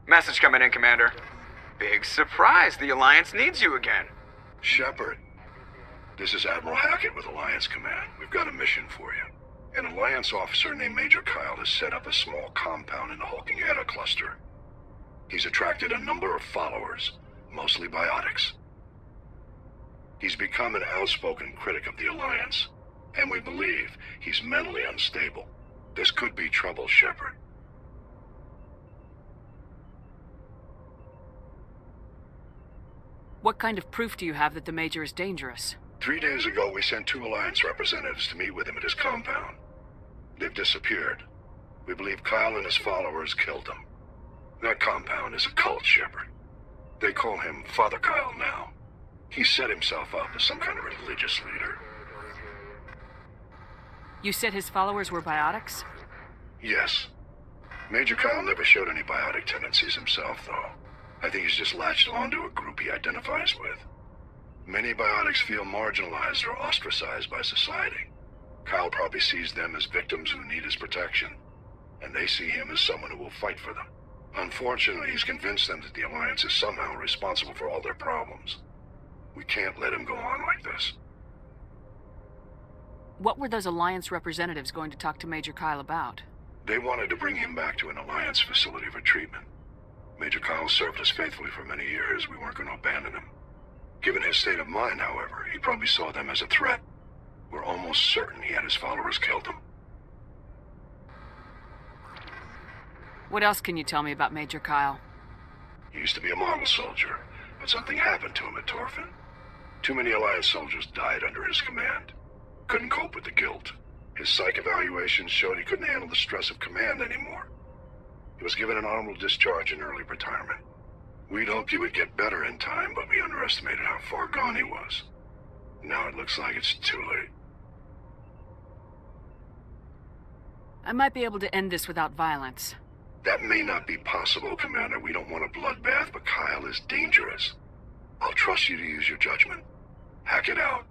Message coming in, Commander. Big surprise, the Alliance needs you again. Shephard, this is Admiral Hackett with Alliance Command. We've got a mission for you. An Alliance officer named Major Kyle has set up a small compound in the Hulking Eta cluster. He's attracted a number of followers, mostly biotics. He's become an outspoken critic of the Alliance, and we believe he's mentally unstable. This could be trouble, Shephard. What kind of proof do you have that the Major is dangerous? 3 days ago, we sent 2 Alliance representatives to meet with him at his compound. They've disappeared. We believe Kyle and his followers killed them. That compound is a cult, Shephard. They call him Father Kyle now. He set himself up as some kind of religious leader. You said his followers were biotics? Yes. Major Kyle never showed any biotic tendencies himself, though. I think he's just latched onto a group he identifies with. Many biotics feel marginalized or ostracized by society. Kyle probably sees them as victims who need his protection, and they see him as someone who will fight for them. Unfortunately, he's convinced them that the Alliance is somehow responsible for all their problems. We can't let him go on like this. What were those Alliance representatives going to talk to Major Kyle about? They wanted to bring him back to an Alliance facility for treatment. Major Kyle served us faithfully for many years. We weren't going to abandon him. Given his state of mind, however, he probably saw them as a threat. We're almost certain he had his followers killed him. What else can you tell me about Major Kyle? He used to be a model soldier, but something happened to him at Torfin. Too many Alliance soldiers died under his command. Couldn't cope with the guilt. His psych evaluations showed he couldn't handle the stress of command anymore. He was given an honorable discharge in early retirement. We'd hoped he would get better in time, but we underestimated how far gone he was. Now it looks like it's too late. I might be able to end this without violence. That may not be possible, Commander. We don't want a bloodbath, but Kyle is dangerous. I'll trust you to use your judgment. Hack it out.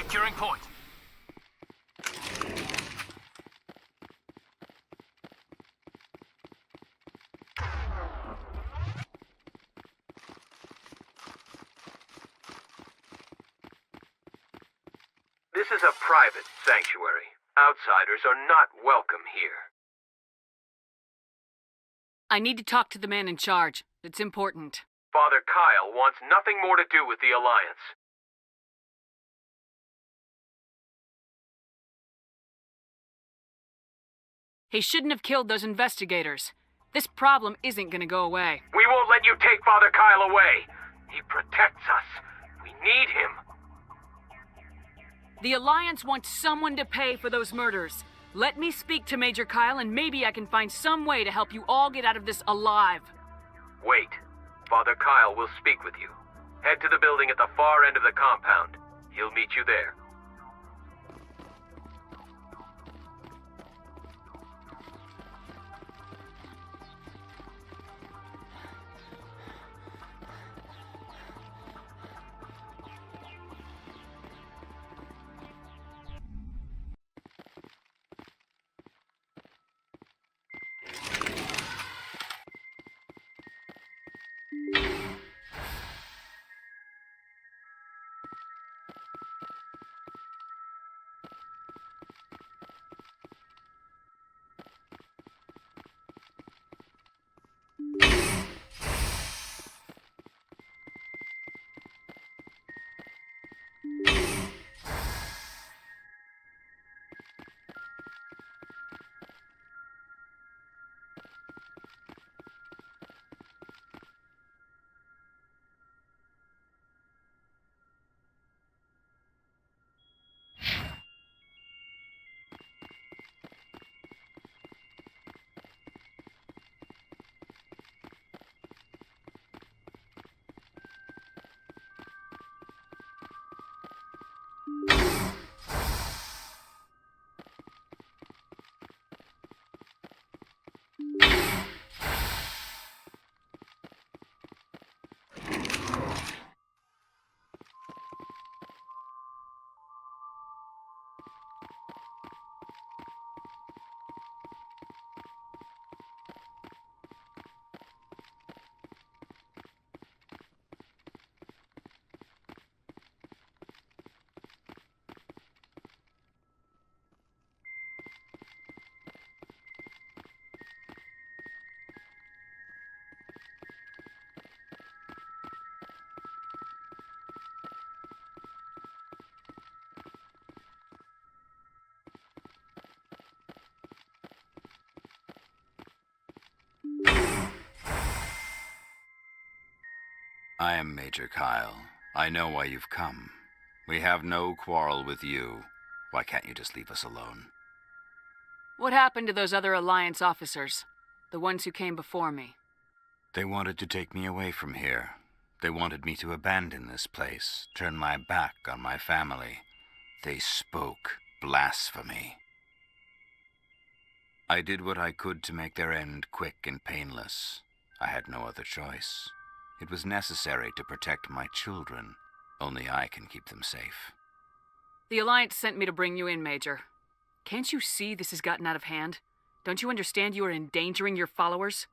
Securing point. This is a private sanctuary. Outsiders are not welcome here. I need to talk to the man in charge. It's important. Father Kyle wants nothing more to do with the Alliance. He shouldn't have killed those investigators. This problem isn't gonna go away. We won't let you take Father Kyle away. He protects us. We need him. The Alliance wants someone to pay for those murders. Let me speak to Major Kyle and maybe I can find some way to help you all get out of this alive. Wait. Father Kyle will speak with you. Head to the building at the far end of the compound. He'll meet you there. I am Major Kyle. I know why you've come. We have no quarrel with you. Why can't you just leave us alone? What happened to those other Alliance officers? The ones who came before me? They wanted to take me away from here. They wanted me to abandon this place, turn my back on my family. They spoke blasphemy. I did what I could to make their end quick and painless. I had no other choice. It was necessary to protect my children. Only I can keep them safe. The Alliance sent me to bring you in, Major. Can't you see this has gotten out of hand? Don't you understand you are endangering your followers?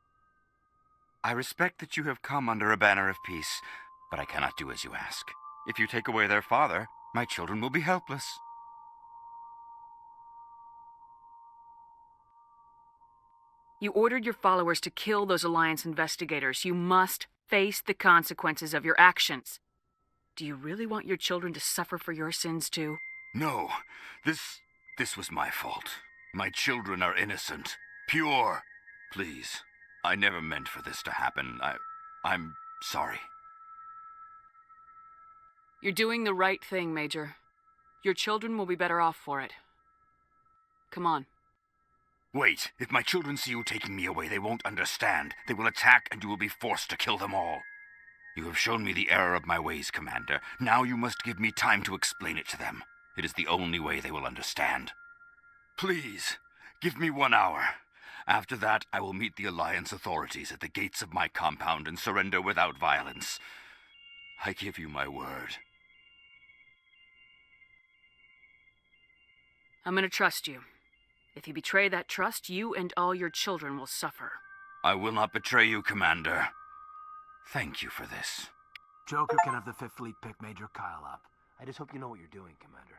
I respect that you have come under a banner of peace, but I cannot do as you ask. If you take away their father, my children will be helpless. You ordered your followers to kill those Alliance investigators. You must face the consequences of your actions. Do you really want your children to suffer for your sins too? No, this was my fault. My children are innocent, pure. Please, I never meant for this to happen. I'm sorry. You're doing the right thing, Major. Your children will be better off for it. Come on. Wait, if my children see you taking me away, they won't understand. They will attack and you will be forced to kill them all. You have shown me the error of my ways, Commander. Now you must give me time to explain it to them. It is the only way they will understand. Please, give me 1 hour. After that, I will meet the Alliance authorities at the gates of my compound and surrender without violence. I give you my word. I'm gonna trust you. If you betray that trust, you and all your children will suffer. I will not betray you, Commander. Thank you for this. Joker can have the 5th Fleet pick Major Kyle up. I just hope you know what you're doing, Commander.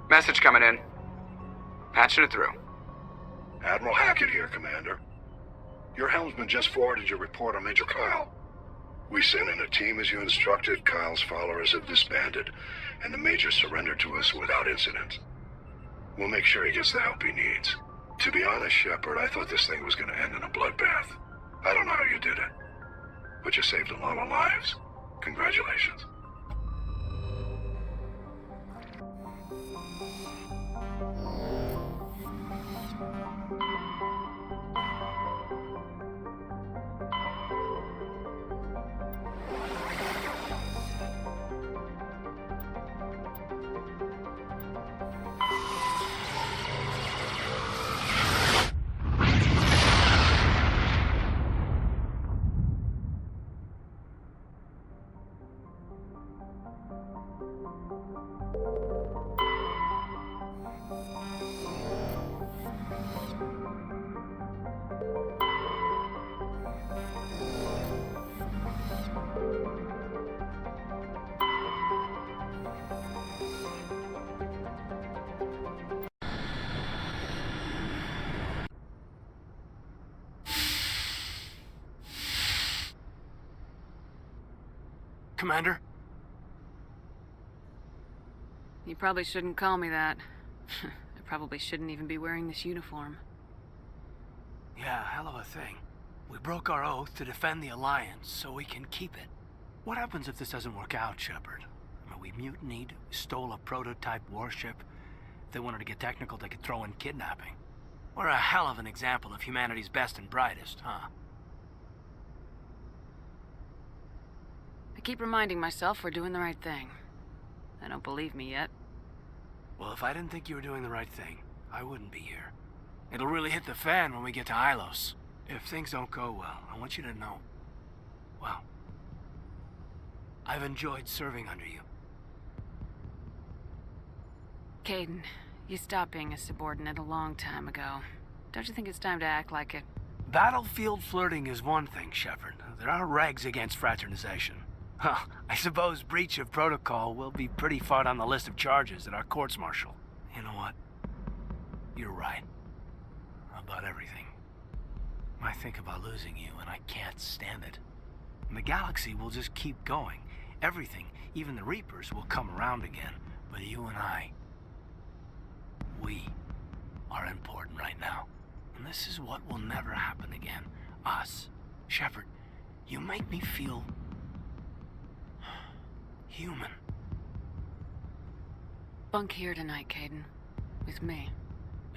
Message coming in. Patching it through. Admiral Hackett here, Commander. Your helmsman just forwarded your report on Major Kyle. We sent in a team as you instructed. Kyle's followers have disbanded, and the Major surrendered to us without incident. We'll make sure he gets the help he needs. To be honest, Shephard, I thought this thing was going to end in a bloodbath. I don't know how you did it, but you saved a lot of lives. Congratulations. Commander? You probably shouldn't call me that. I probably shouldn't even be wearing this uniform. Yeah, hell of a thing. We broke our oath to defend the Alliance so we can keep it. What happens if this doesn't work out, Shephard? I mean, we mutinied, stole a prototype warship. If they wanted to get technical, they could throw in kidnapping. We're a hell of an example of humanity's best and brightest, huh? I keep reminding myself we're doing the right thing. They don't believe me yet. Well, if I didn't think you were doing the right thing, I wouldn't be here. It'll really hit the fan when we get to Ilos. If things don't go well, I want you to know, well, I've enjoyed serving under you. Kaidan, you stopped being a subordinate a long time ago. Don't you think it's time to act like it? Battlefield flirting is one thing, Shephard. There are regs against fraternization. Huh, I suppose breach of protocol will be pretty far down the list of charges at our courts-martial. You know what? You're right. About everything. I think about losing you, and I can't stand it. And the galaxy will just keep going. Everything, even the Reapers, will come around again. But you and I, we are important right now. And this is what will never happen again. Us. Shephard, you make me feel human. Bunk here tonight, Kaidan. With me.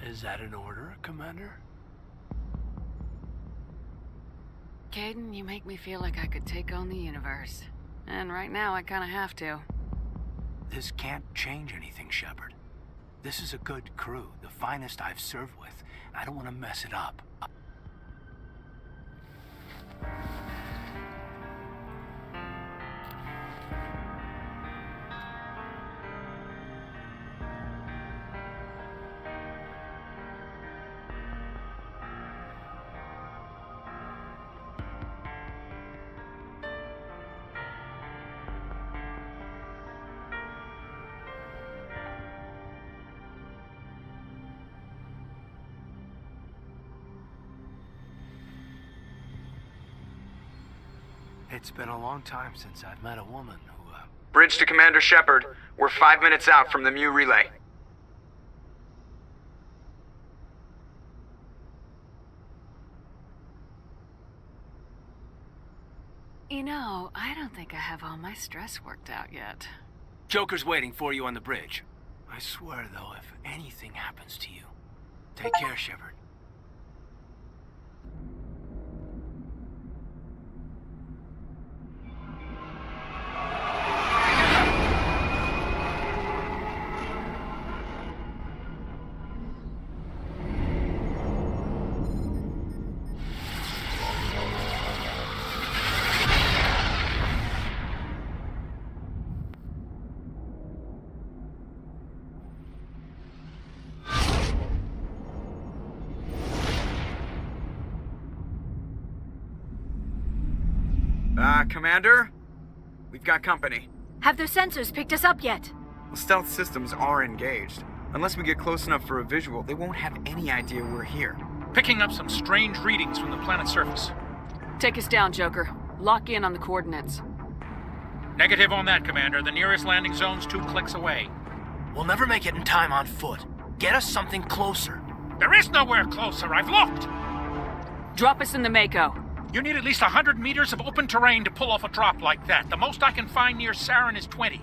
Is that an order, Commander? Kaidan, you make me feel like I could take on the universe. And right now, I kinda have to. This can't change anything, Shephard. This is a good crew, the finest I've served with. I don't want to mess it up. It's been a long time since I've met a woman who, Bridge to Commander Shephard. We're 5 minutes out from the Mu relay. You know, I don't think I have all my stress worked out yet. Joker's waiting for you on the bridge. I swear, though, if anything happens to you, take care, Shephard. Commander? We've got company. Have their sensors picked us up yet? Well, stealth systems are engaged. Unless we get close enough for a visual, they won't have any idea we're here. Picking up some strange readings from the planet's surface. Take us down, Joker. Lock in on the coordinates. Negative on that, Commander. The nearest landing zone's 2 clicks away. We'll never make it in time on foot. Get us something closer. There is nowhere closer. I've looked. Drop us in the Mako. You need at least 100 meters of open terrain to pull off a drop like that. The most I can find near Saren is 20.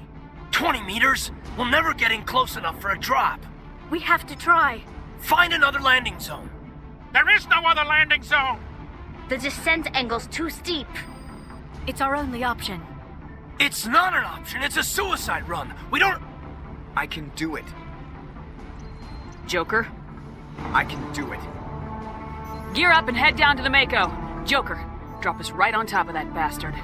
20 meters? We'll never get in close enough for a drop. We have to try. Find another landing zone. There is no other landing zone! The descent angle's too steep. It's our only option. It's not an option. It's a suicide run. We don't... I can do it. Joker, I can do it. gear up and head down to the Mako. Joker, drop us right on top of that bastard.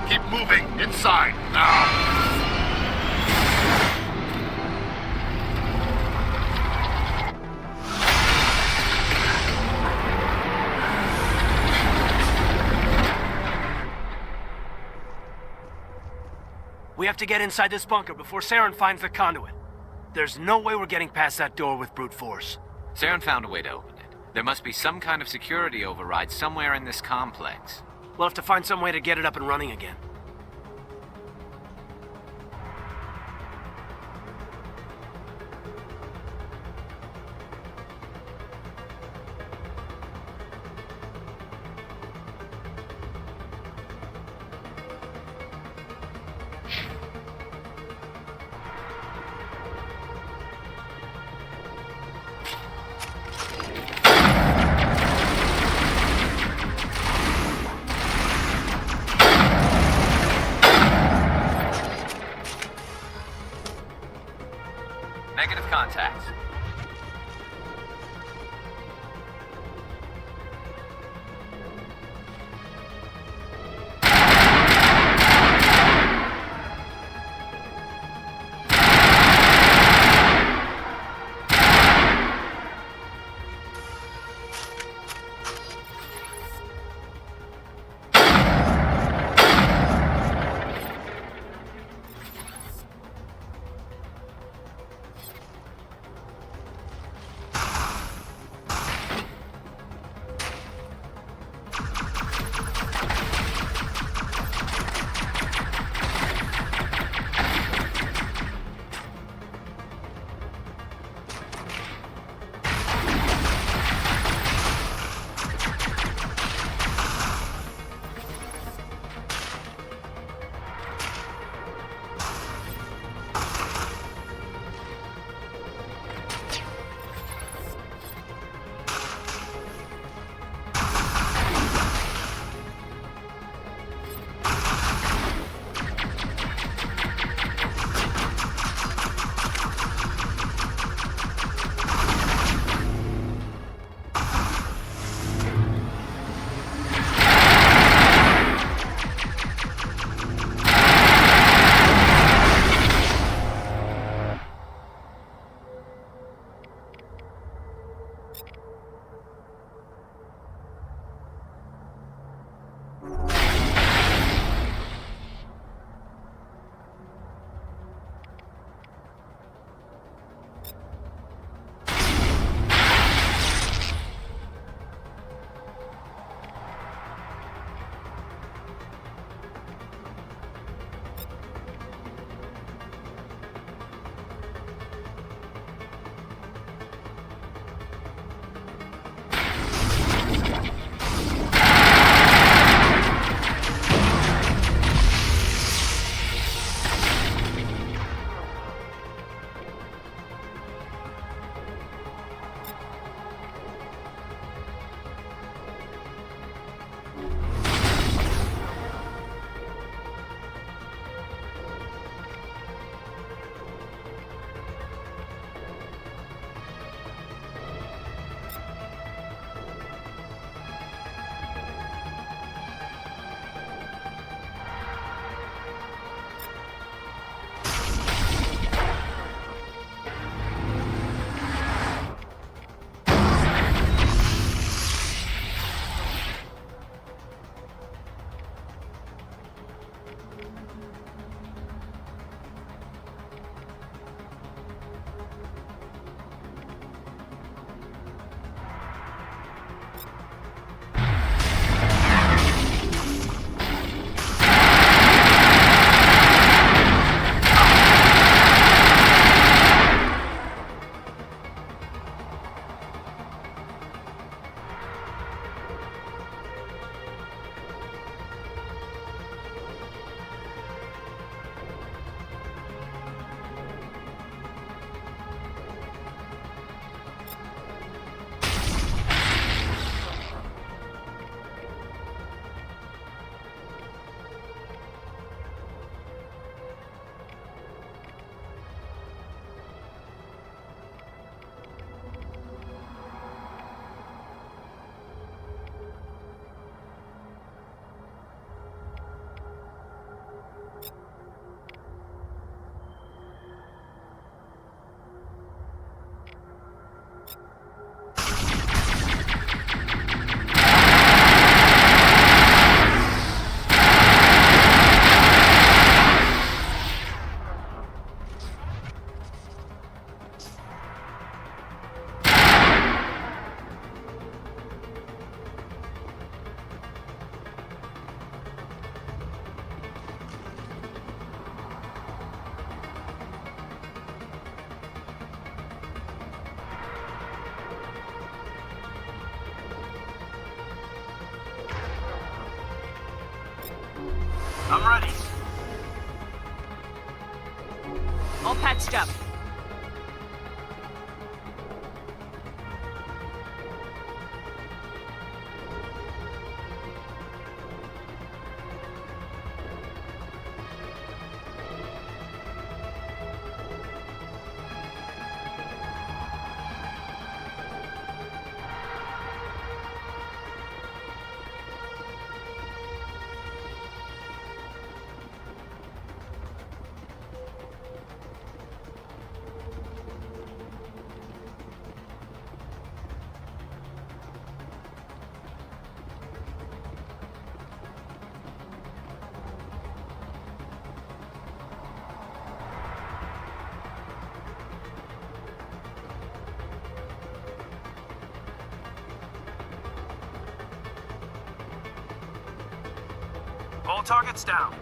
Keep moving. Inside. Now. We have to get inside this bunker before Saren finds the conduit. There's no way we're getting past that door with brute force. Saren found a way to open it. There must be some kind of security override somewhere in this complex. We'll have to find some way to get it up and running again. I'm ready. All patched up. All targets down.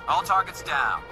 All targets down.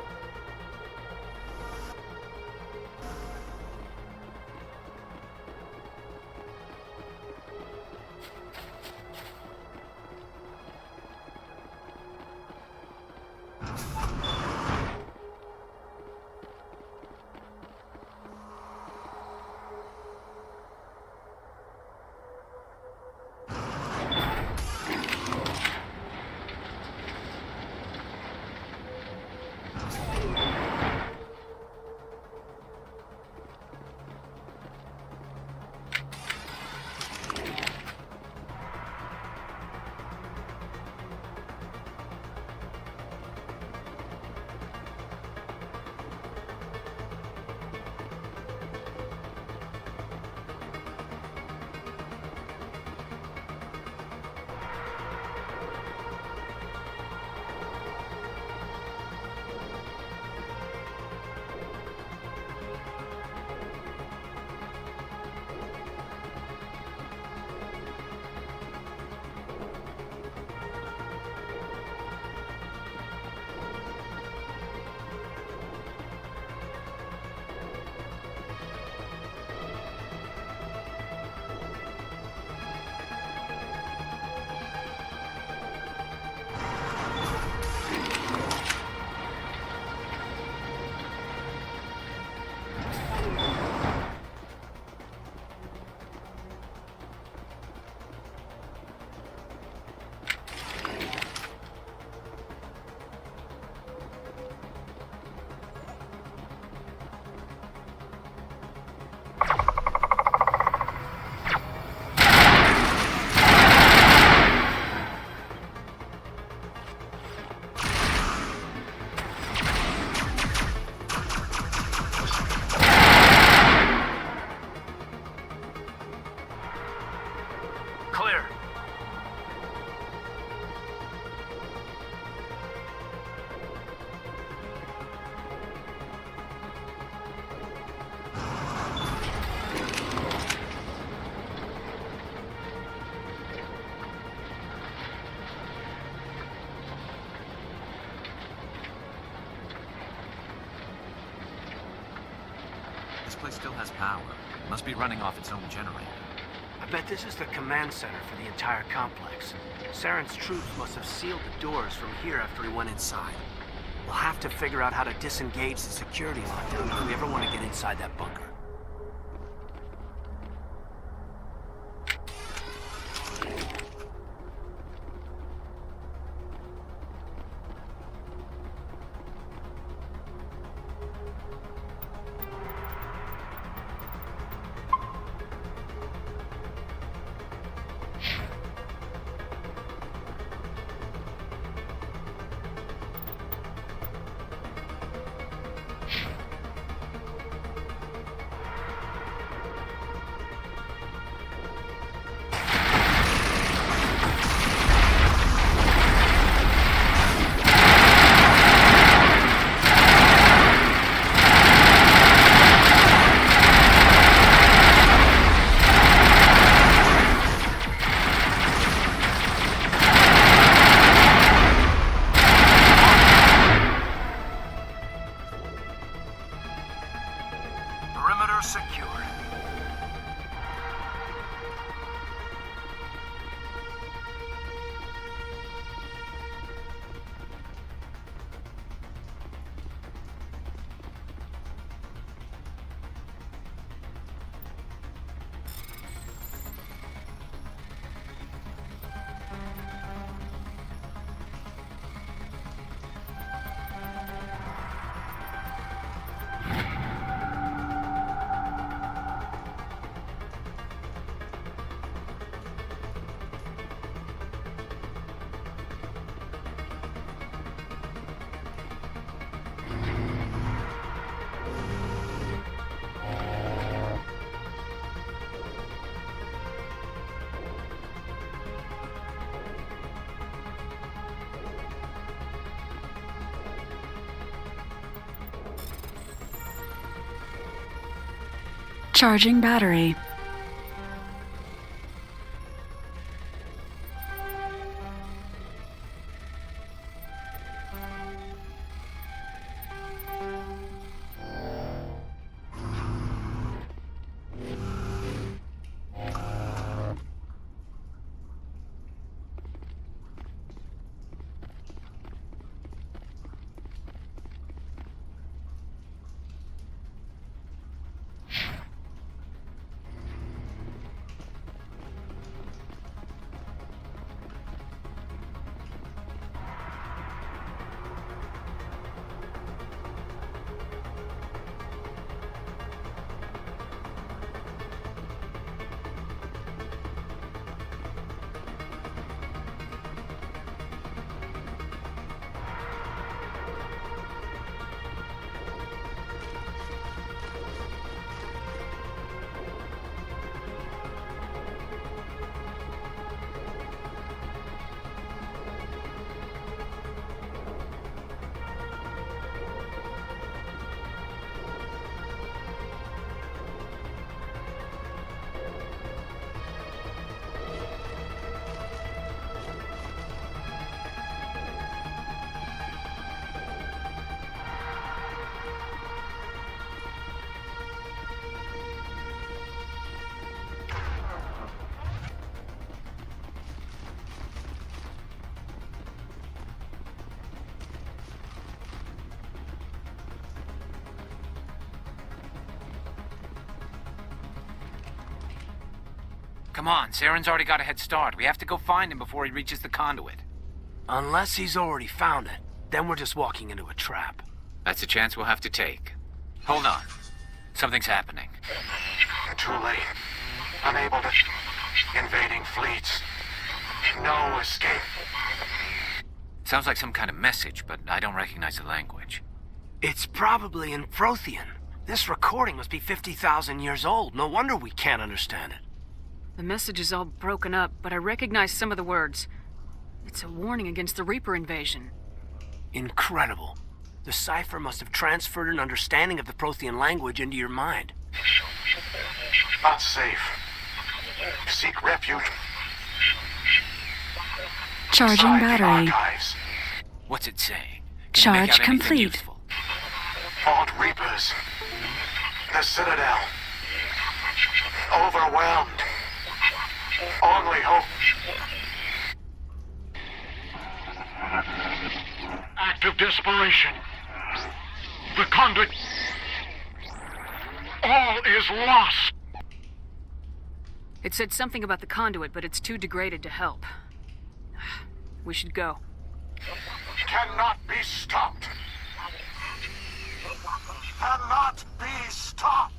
place still has power. Must be running off its own generator. I bet this is the command center for the entire complex. Saren's troops must have sealed the doors from here after he went inside. We'll have to figure out how to disengage the security lockdown if we ever want to get inside that bunker. Charging battery. Come on, Saren's already got a head start. We have to go find him before he reaches the conduit. Unless he's already found it, then we're just walking into a trap. That's a chance we'll have to take. Hold on. Something's happening. Too late. Unable to... Invading fleets. No escape. Sounds like some kind of message, but I don't recognize the language. It's probably in Prothean. This recording must be 50,000 years old. No wonder we can't understand it. The message is all broken up, but I recognize some of the words. It's a warning against the Reaper invasion. Incredible. The cipher must have transferred an understanding of the Prothean language into your mind. Unsafe. Seek refuge. Charging Inside the battery. archives. What's it saying? Can you make Charge out anything complete. useful? Vault Reapers. The Citadel. Overwhelmed. Only hope. Act of desperation. The conduit. All is lost. It said something about the conduit, but it's too degraded to help. We should go. Cannot be stopped. Cannot be stopped.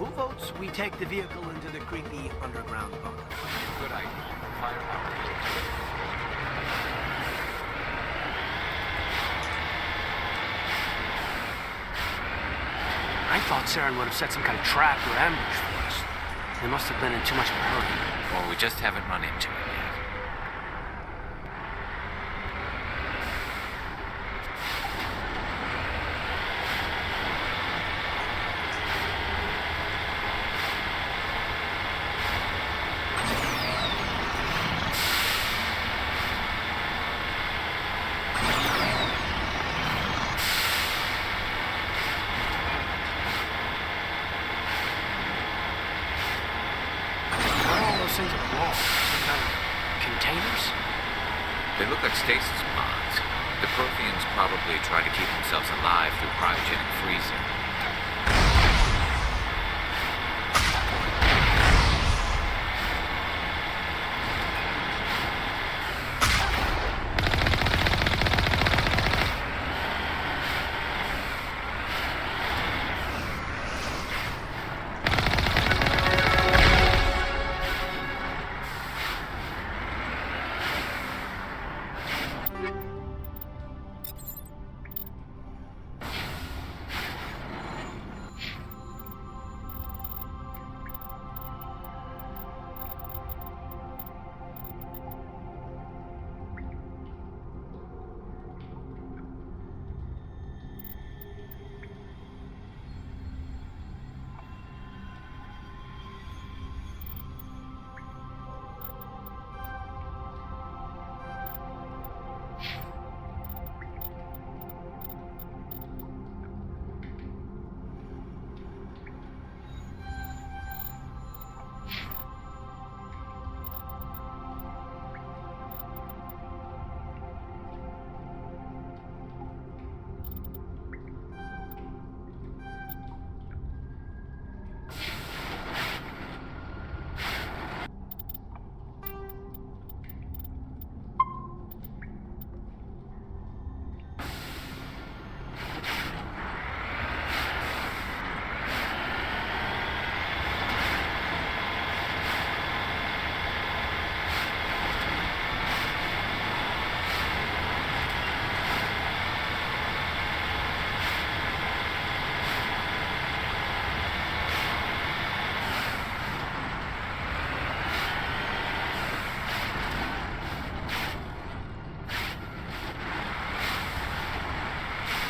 Who votes we take the vehicle into the creepy underground bunker? Good idea. Firepower. I thought Saren would have set some kind of trap or ambush for us. They must have been in too much of a hurry. Or we just haven't run into it yet. Things at the wall. Some kind of containers? They look like stasis pods. The Protheans probably try to keep themselves alive through cryogenic freezing.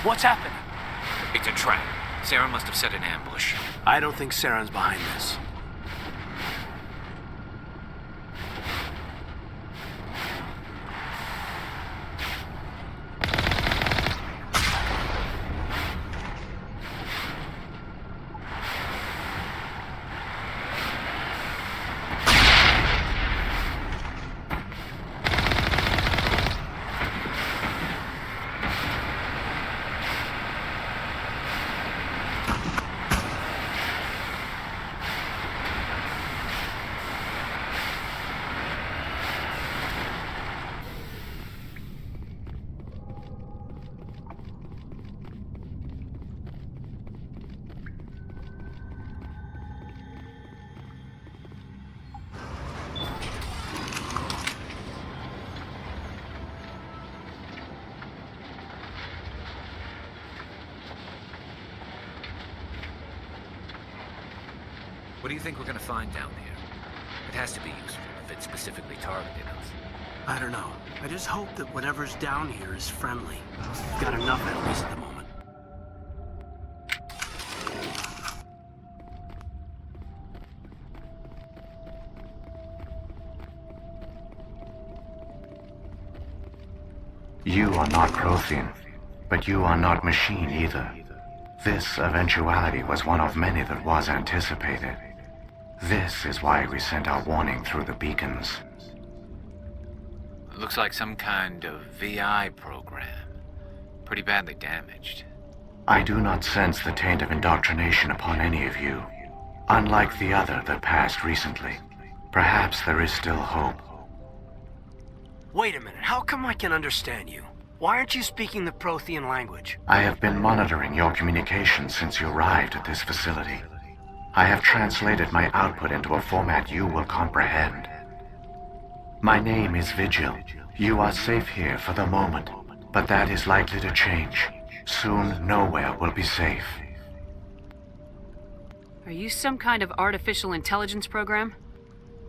What's happening? It's a trap. Saren must have set an ambush. I don't think Saren's behind this. What do you think we're gonna find down here? It has to be useful if it specifically targeted us. I don't know. I just hope that whatever's down here is friendly. We've got enough enemies at the moment. You are not Prothean, but you are not machine either. This eventuality was one of many that was anticipated. This is why we sent our warning through the beacons. It looks like some kind of VI program. Pretty badly damaged. I do not sense the taint of indoctrination upon any of you. Unlike the other that passed recently. Perhaps there is still hope. Wait a minute, how come I can understand you? Why aren't you speaking the Prothean language? I have been monitoring your communications since you arrived at this facility. I have translated my output into a format you will comprehend. My name is Vigil. You are safe here for the moment, but that is likely to change. Soon, nowhere will be safe. Are you some kind of artificial intelligence program?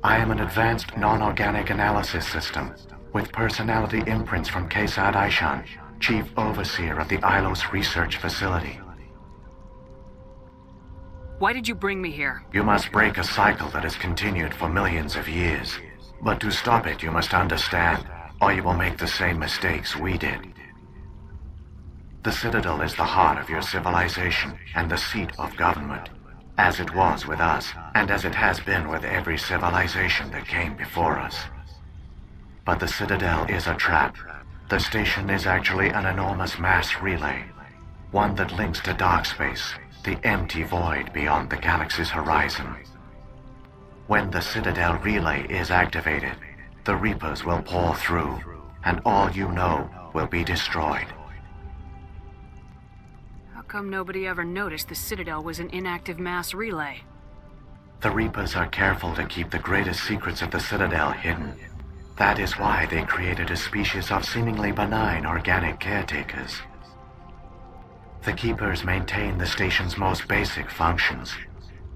I am an advanced non-organic analysis system, with personality imprints from Kesad Aishan, Chief Overseer of the Ilos Research Facility. Why did you bring me here? You must break a cycle that has continued for millions of years. But to stop it, you must understand, or you will make the same mistakes we did. The Citadel is the heart of your civilization and the seat of government, as it was with us, and as it has been with every civilization that came before us. But the Citadel is a trap. The station is actually an enormous mass relay, one that links to dark space, the empty void beyond the galaxy's horizon. When the Citadel relay is activated, the Reapers will pour through, and all you know will be destroyed. How come nobody ever noticed the Citadel was an inactive mass relay? The Reapers are careful to keep the greatest secrets of the Citadel hidden. That is why they created a species of seemingly benign organic caretakers. The Keepers maintain the station's most basic functions.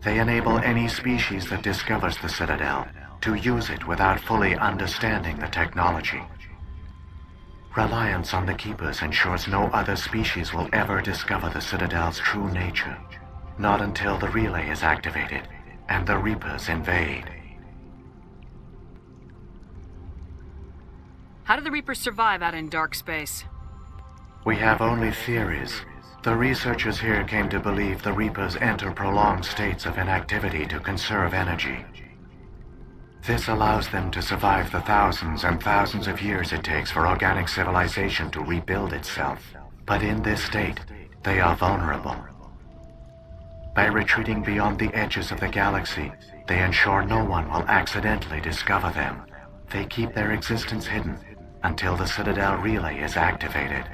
They enable any species that discovers the Citadel to use it without fully understanding the technology. Reliance on the Keepers ensures no other species will ever discover the Citadel's true nature. Not until the relay is activated and the Reapers invade. How do the Reapers survive out in dark space? We have only theories. The researchers here came to believe the Reapers enter prolonged states of inactivity to conserve energy. This allows them to survive the thousands and thousands of years it takes for organic civilization to rebuild itself. But in this state, they are vulnerable. By retreating beyond the edges of the galaxy, they ensure no one will accidentally discover them. They keep their existence hidden until the Citadel relay is activated.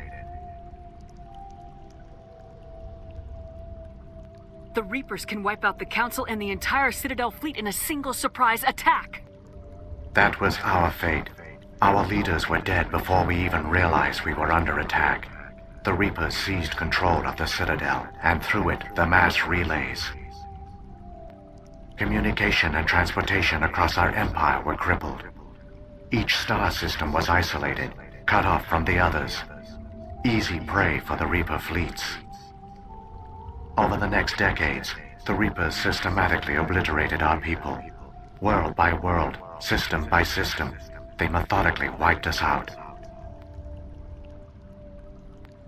The Reapers can wipe out the Council and the entire Citadel fleet in a single surprise attack. That was our fate. Our leaders were dead before we even realized we were under attack. The Reapers seized control of the Citadel, and through it, the mass relays. Communication and transportation across our empire were crippled. Each star system was isolated, cut off from the others. Easy prey for the Reaper fleets. Over the next decades, the Reapers systematically obliterated our people. World by world, system by system, they methodically wiped us out.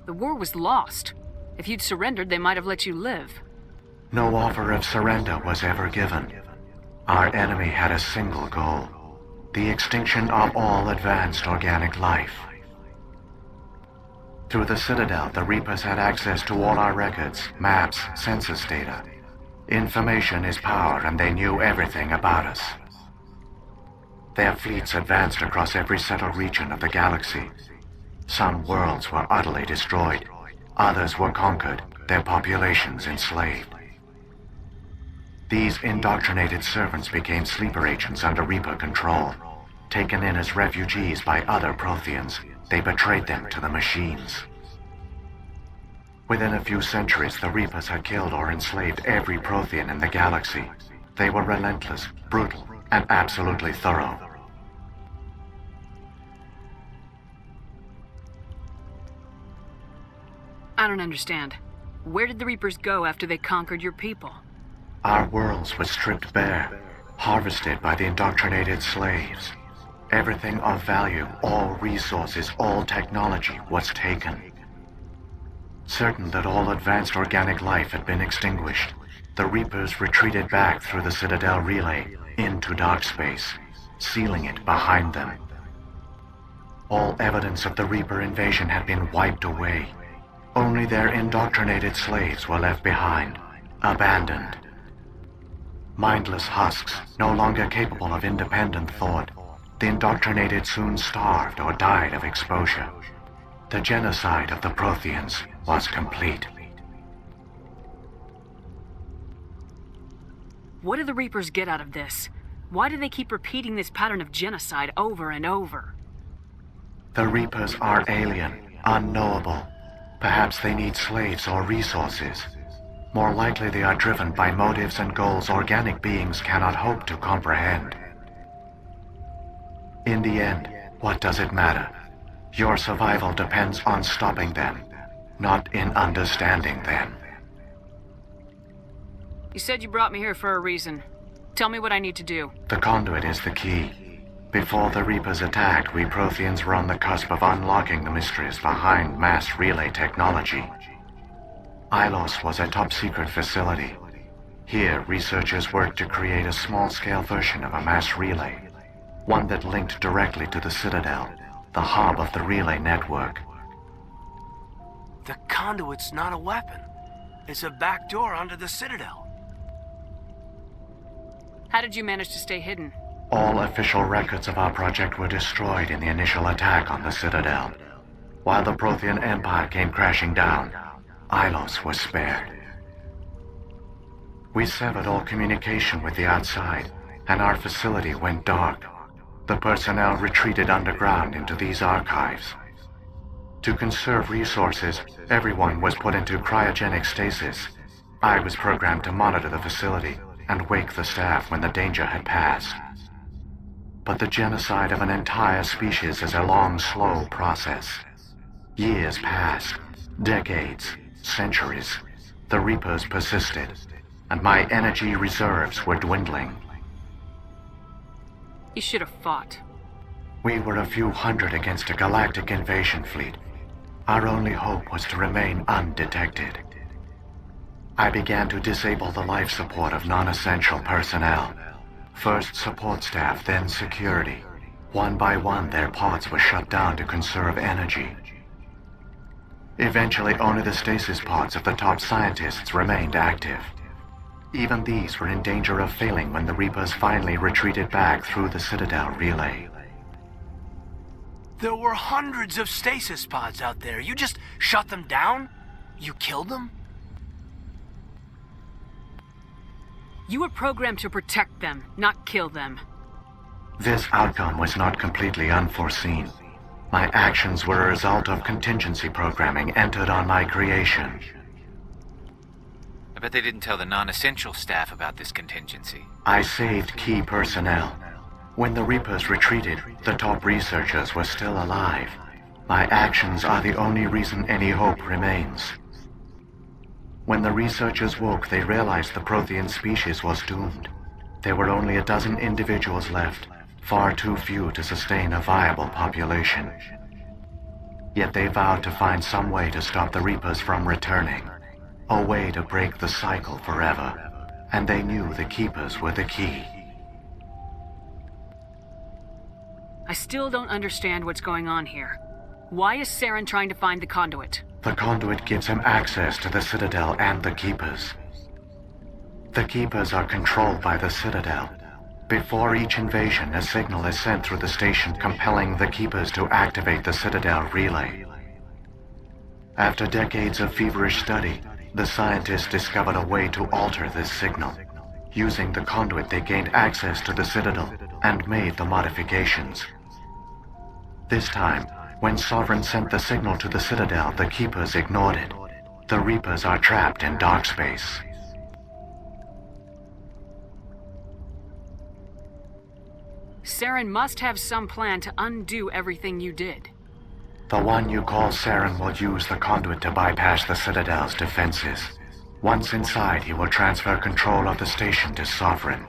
The war was lost. If you'd surrendered, they might have let you live. No offer of surrender was ever given. Our enemy had a single goal: the extinction of all advanced organic life. Through the Citadel, the Reapers had access to all our records, maps, census data. Information is power, and they knew everything about us. Their fleets advanced across every settled region of the galaxy. Some worlds were utterly destroyed. Others were conquered, their populations enslaved. These indoctrinated servants became sleeper agents under Reaper control. Taken in as refugees by other Protheans, they betrayed them to the machines. Within a few centuries, the Reapers had killed or enslaved every Prothean in the galaxy. They were relentless, brutal, and absolutely thorough. I don't understand. Where did the Reapers go after they conquered your people? Our worlds were stripped bare, harvested by the indoctrinated slaves. Everything of value, all resources, all technology was taken. Certain that all advanced organic life had been extinguished, the Reapers retreated back through the Citadel relay into dark space, sealing it behind them. All evidence of the Reaper invasion had been wiped away. Only their indoctrinated slaves were left behind, abandoned. Mindless husks, no longer capable of independent thought, the indoctrinated soon starved or died of exposure. The genocide of the Protheans was complete. What do the Reapers get out of this? Why do they keep repeating this pattern of genocide over and over? The Reapers are alien, unknowable. Perhaps they need slaves or resources. More likely they are driven by motives and goals organic beings cannot hope to comprehend. In the end, what does it matter? Your survival depends on stopping them, not in understanding them. You said you brought me here for a reason. Tell me what I need to do. The conduit is the key. Before the Reapers attacked, we Protheans were on the cusp of unlocking the mysteries behind mass relay technology. Ilos was a top-secret facility. Here, researchers worked to create a small-scale version of a mass relay, one that linked directly to the Citadel, the hub of the relay network. The conduit's not a weapon. It's a back door onto the Citadel. How did you manage to stay hidden? All official records of our project were destroyed in the initial attack on the Citadel. While the Prothean Empire came crashing down, Ilos was spared. We severed all communication with the outside, and our facility went dark. The personnel retreated underground into these archives. To conserve resources, everyone was put into cryogenic stasis. I was programmed to monitor the facility and wake the staff when the danger had passed. But the genocide of an entire species is a long, slow process. Years passed, decades, centuries. The Reapers persisted, and my energy reserves were dwindling. You should have fought. We were a few hundred against a galactic invasion fleet. Our only hope was to remain undetected. I began to disable the life support of non-essential personnel. First support staff, then security. One by one, their pods were shut down to conserve energy. Eventually, only the stasis pods of the top scientists remained active. Even these were in danger of failing when the Reapers finally retreated back through the Citadel relay. There were hundreds of stasis pods out there. You just shut them down? You killed them? You were programmed to protect them, not kill them. This outcome was not completely unforeseen. My actions were a result of contingency programming entered on my creation. I bet they didn't tell the non-essential staff about this contingency. I saved key personnel. When the Reapers retreated, the top researchers were still alive. My actions are the only reason any hope remains. When the researchers woke, they realized the Prothean species was doomed. There were only a dozen individuals left, far too few to sustain a viable population. Yet they vowed to find some way to stop the Reapers from returning, a way to break the cycle forever, and they knew the Keepers were the key. I still don't understand what's going on here. Why is Saren trying to find the conduit? The conduit gives him access to the Citadel and the Keepers. The Keepers are controlled by the Citadel. Before each invasion, a signal is sent through the station compelling the Keepers to activate the Citadel relay. After decades of feverish study, the scientists discovered a way to alter this signal. Using the conduit, they gained access to the Citadel and made the modifications. This time, when Sovereign sent the signal to the Citadel, the Keepers ignored it. The Reapers are trapped in dark space. Saren must have some plan to undo everything you did. The one you call Saren will use the conduit to bypass the Citadel's defenses. Once inside, he will transfer control of the station to Sovereign.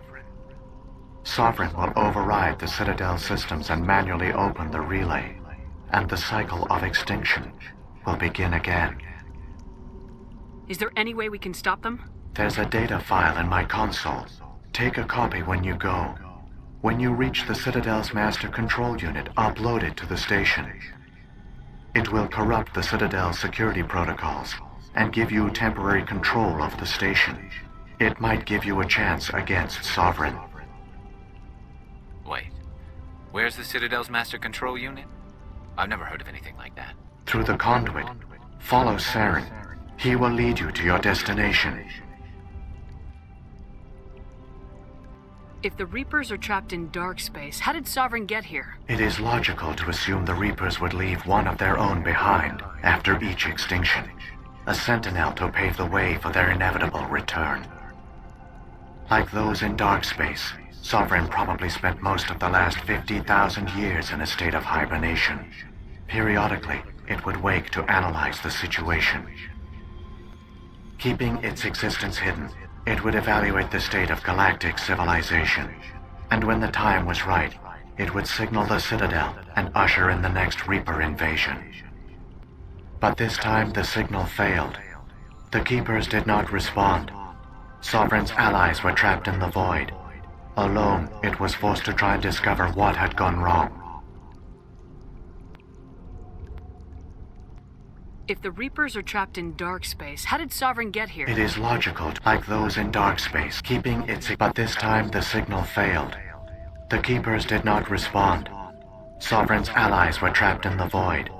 Sovereign will override the Citadel systems and manually open the relay, and the cycle of extinction will begin again. Is there any way we can stop them? There's a data file in my console. Take a copy when you go. When you reach the Citadel's master control unit, upload it to the station. It will corrupt the Citadel's security protocols and give you temporary control of the station. It might give you a chance against Sovereign. Wait. Where's the Citadel's master control unit? I've never heard of anything like that. Through the conduit, follow Saren. He will lead you to your destination. If the Reapers are trapped in dark space, how did Sovereign get here? It is logical to assume the Reapers would leave one of their own behind after each extinction. A sentinel to pave the way for their inevitable return. Like those in dark space, Sovereign probably spent most of the last 50,000 years in a state of hibernation. Periodically, it would wake to analyze the situation. Keeping its existence hidden, it would evaluate the state of galactic civilization. And when the time was right, it would signal the Citadel and usher in the next Reaper invasion. But this time the signal failed. The Keepers did not respond. Sovereign's allies were trapped in the void. Alone, it was forced to try and discover what had gone wrong. If the Reapers are trapped in dark space, how did Sovereign get here? It is logical, like those in dark space, keeping its... But this time the signal failed. The Keepers did not respond. Sovereign's allies were trapped in the void.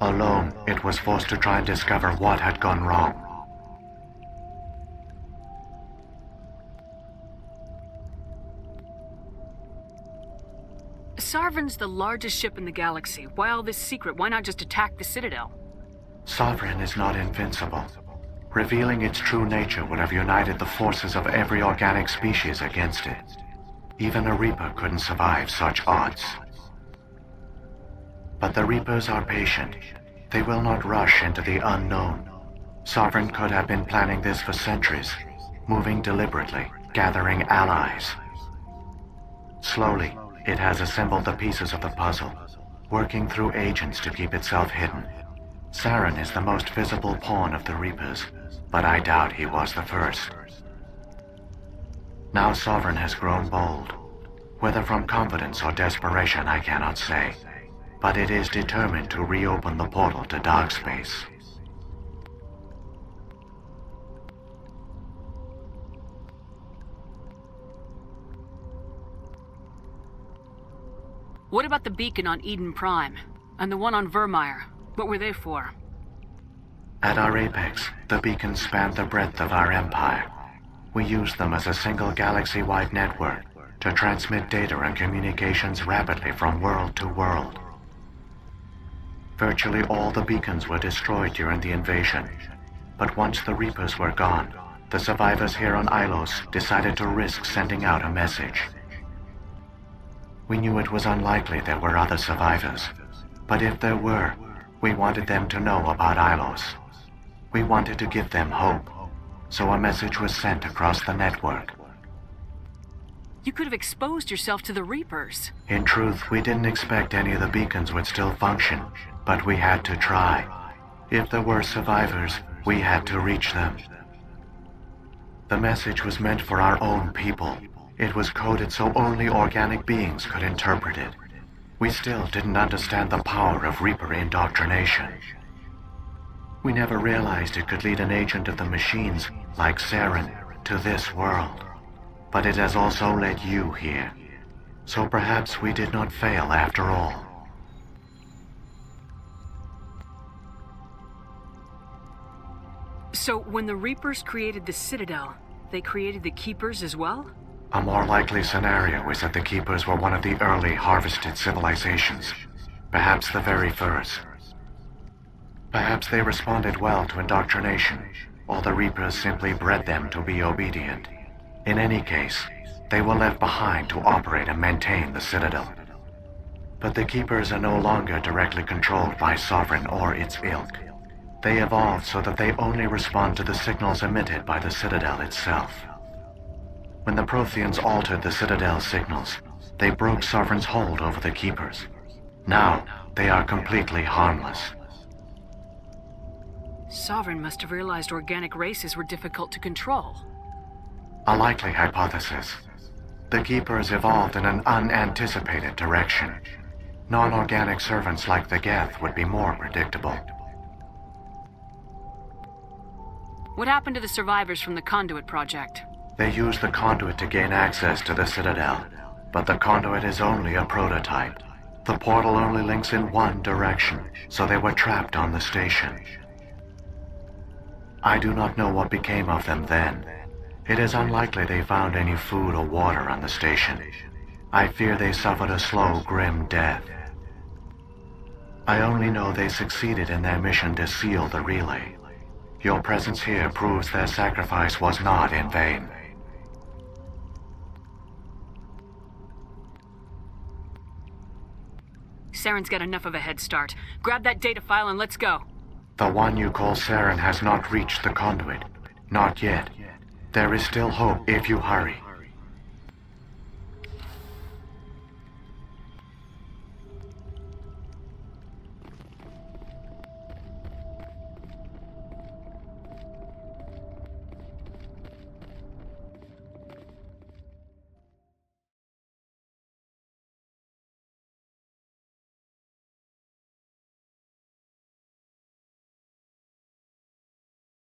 Alone, it was forced to try and discover what had gone wrong. Sovereign's the largest ship in the galaxy. Why all this secret? Why not just attack the Citadel? Sovereign is not invincible. Revealing its true nature would have united the forces of every organic species against it. Even a Reaper couldn't survive such odds. But the Reapers are patient. They will not rush into the unknown. Sovereign could have been planning this for centuries, moving deliberately, gathering allies. Slowly, it has assembled the pieces of the puzzle, working through agents to keep itself hidden. Saren is the most visible pawn of the Reapers, but I doubt he was the first. Now Sovereign has grown bold. Whether from confidence or desperation, I cannot say. But it is determined to reopen the portal to dark space. What about the beacon on Eden Prime? And the one on Vermeer? What were they for? At our apex, the beacons spanned the breadth of our empire. We used them as a single galaxy-wide network to transmit data and communications rapidly from world to world. Virtually all the beacons were destroyed during the invasion, but once the Reapers were gone, the survivors here on Ilos decided to risk sending out a message. We knew it was unlikely there were other survivors, but if there were, we wanted them to know about Ilos. We wanted to give them hope, so a message was sent across the network. You could have exposed yourself to the Reapers. In truth, we didn't expect any of the beacons would still function, but we had to try. If there were survivors, we had to reach them. The message was meant for our own people. It was coded so only organic beings could interpret it. We still didn't understand the power of Reaper indoctrination. We never realized it could lead an agent of the machines, like Saren, to this world. But it has also led you here. So perhaps we did not fail after all. So when the Reapers created the Citadel, they created the Keepers as well? A more likely scenario is that the Keepers were one of the early harvested civilizations. Perhaps the very first. Perhaps they responded well to indoctrination, or the Reapers simply bred them to be obedient. In any case, they were left behind to operate and maintain the Citadel. But the Keepers are no longer directly controlled by Sovereign or its ilk. They evolved so that they only respond to the signals emitted by the Citadel itself. When the Protheans altered the Citadel's signals, they broke Sovereign's hold over the Keepers. Now, they are completely harmless. Sovereign must have realized organic races were difficult to control. A likely hypothesis. The Keepers evolved in an unanticipated direction. Non-organic servants like the Geth would be more predictable. What happened to the survivors from the Conduit project? They used the Conduit to gain access to the Citadel, but the Conduit is only a prototype. The portal only links in one direction, so they were trapped on the station. I do not know what became of them then. It is unlikely they found any food or water on the station. I fear they suffered a slow, grim death. I only know they succeeded in their mission to seal the relay. Your presence here proves their sacrifice was not in vain. Saren's got enough of a head start. Grab that data file and let's go. The one you call Saren has not reached the Conduit. Not yet. There is still hope if you hurry.